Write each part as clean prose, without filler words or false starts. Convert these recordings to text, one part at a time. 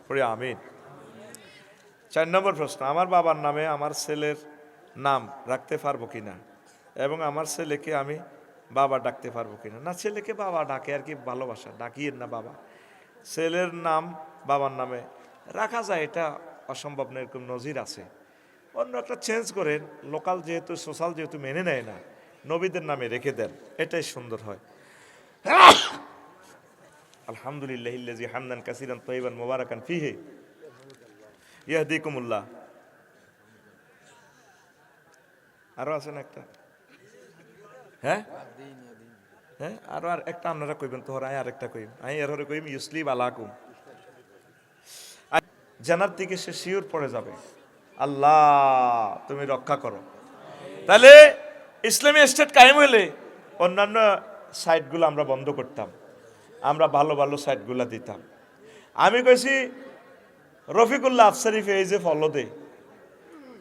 পড়ি আমিন। 4 নম্বর প্রশ্ন, আমার বাবার নামে আমার ছেলের নাম রাখতে পারবো কিনা এবং আমার ছেলেকে আমি বাবা ডাকতে পারবো কিনা? না, ছেলেকে বাবা ডাকে আর কি, ভালোবাসা, ডাকিয়েন না বাবা। ছেলের নাম বাবার নামে রাখা যায়, এটা অসম্ভব না, এরকম নজির আছে। অন্য একটা চেঞ্জ করেন, লোকাল যেহেতু, সোশ্যাল যেহেতু মেনে নেয় না, নবীদের নামে রেখে দেন, এটাই সুন্দর হয়। আলহামদুলিল্লাহিল্লাযী হামদান কাসীরান তাইয়িবান মুবারাকান ফীহি ইয়াহদিকুমুল্লাহ। আরো আছে না একটা? হ্যাঁ হ্যাঁ, আরো আর একটা আপনারা কইবেন তো, আর একটা কইম, আমি এর হরে কইম ইউসলিম আলাকুম। জানার দিকে সে শিওর পড়ে যাবে, আল্লাহ তুমি রক্ষা করো। তাহলে ইসলামী স্টেট কায়েম হইলে অন্যান্য সাইটগুলো আমরা বন্ধ করতাম, আমরা ভালো ভালো সাইটগুলো দিতাম। আমি কইছি রফিকুল্লাহ আফসারি পেজে ফলো দে,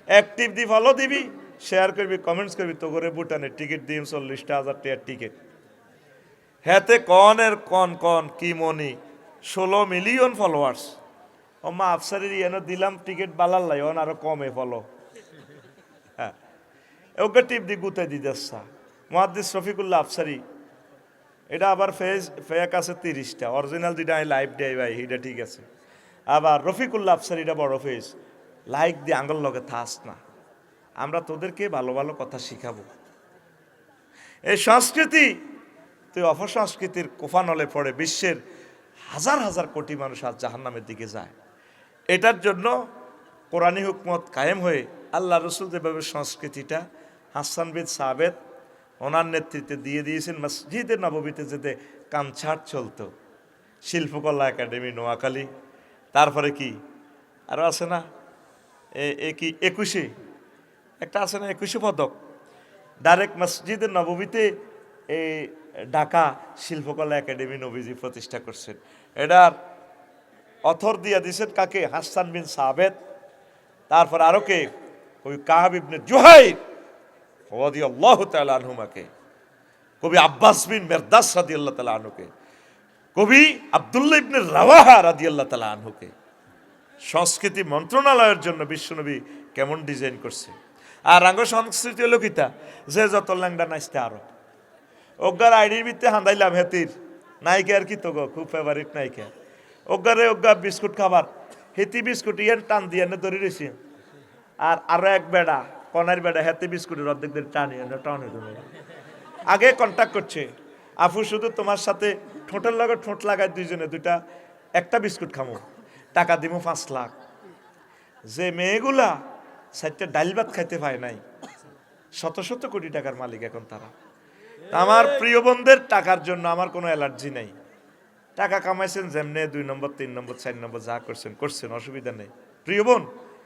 অ্যাক্টিভ দি ফলো দিবি, শেয়ার করবি, কমেন্টস করবি, তো করে ভুটানের টিকিট দিম 40,000 টাকার টিকিট। হ্যাঁতে কনের কন কন কি মনি 16 মিলিয়ন ফলোয়ার্স। ও মা আফসারির এনে দিলাম টিকিট বালার লাই, অন আরো কমে ফলো। হ্যাঁ, ওকে টিপ দি গুতে দিতেছা মুহাদ্দিস রফিকুল্লাহ আফসারি, এটা আবার ফেক আছে 30টা, অরিজিনাল যেটা আমি লাইভ দেয় ভাই এটা ঠিক আছে। আবার রফিকুল্লাহ আফসারি এটা বড় ফেজ, লাইক দিয়ে আঙ্গল লগে থাস না। আমরা তোদেরকে ভালো ভালো কথা শিখাবো। এই সংস্কৃতি তুই অপসংস্কৃতির কোফানলে পড়ে বিশ্বের হাজার হাজার কোটি মানুষ আজ জাহান্নামের দিকে যায়। এটার জন্য কোরআনী হুকমত কায়েম হয়ে আল্লাহ রসুল যেভাবে সংস্কৃতিটা হাসান বিন সাবেত ওনার নেতৃত্বে দিয়ে দিয়েছেন, মসজিদে নববীতে যেতে কানছাট চলতো, শিল্পকলা একাডেমি নোয়াখালী, তারপরে কি আরও আছে না, এ কি 21 একটা আছে না, 21 পদক ডাইরেক্ট মসজিদে নববীতে এই ঢাকা শিল্পকলা একাডেমি নবীজি প্রতিষ্ঠা করছেন। এটার অথর দিয়া দিয়েছেন কাকে? হাসান বিন সাবেত। তারপর আরো কে? ওই কাব ইবনে জুহাইর রাদিয়াল্লাহু তাআলা আনহুমাকে, কবি আব্বাস বিন মিরদাস রাদিয়াল্লাহু তাআলা আনহুকে, কবি আব্দুল্লাহ ইবনে রাওয়াহা রাদিয়াল্লাহু তাআলা আনহুকে। সংস্কৃতি মন্ত্রণালয়ের জন্য বিশ্বনবী কেমন ডিজাইন করছে। আর আঙ্গ সংস্কৃতি হলো কিতা, যে যত ল্যাংডা নাচতে আরো অজ্ঞার আইডির ভিত্তে হান্দাইলাম হেতির নায়িকা আর কি তো গো খুব ফেভারিট নায়িকা, অজ্ঞারে অজ্ঞা বিস্কুট খাবার, হেতি বিস্কুট ইয়ান টান দিয়ে ধরে রয়েছি। আর আরো এক বেড়া কনার বেড়া হেতে বিস্কুটের অর্ধেক দিয়ে টানিয়ে টানে আগে কন্ট্যাক্ট করছে, আফু শুধু তোমার সাথে ঠোঁটের লগে ঠোঁট লাগায় দুইজনে দুইটা একটা বিস্কুট খামো, টাকা দিব 5 লাখ। যে মেয়েগুলা 4টা ডাইল ভাত খাইতে পায় নাই, শত শত কোটি টাকার মালিক এখন তারা। আমার প্রিয় বোনদের টাকার জন্য আমার কোনো অ্যালার্জি নাই। টাকা কামাইছেন যেমনে, 2 নম্বর 3 নম্বর 4 নম্বর যা করছেন করছেন, অসুবিধা নেই। প্রিয় বোন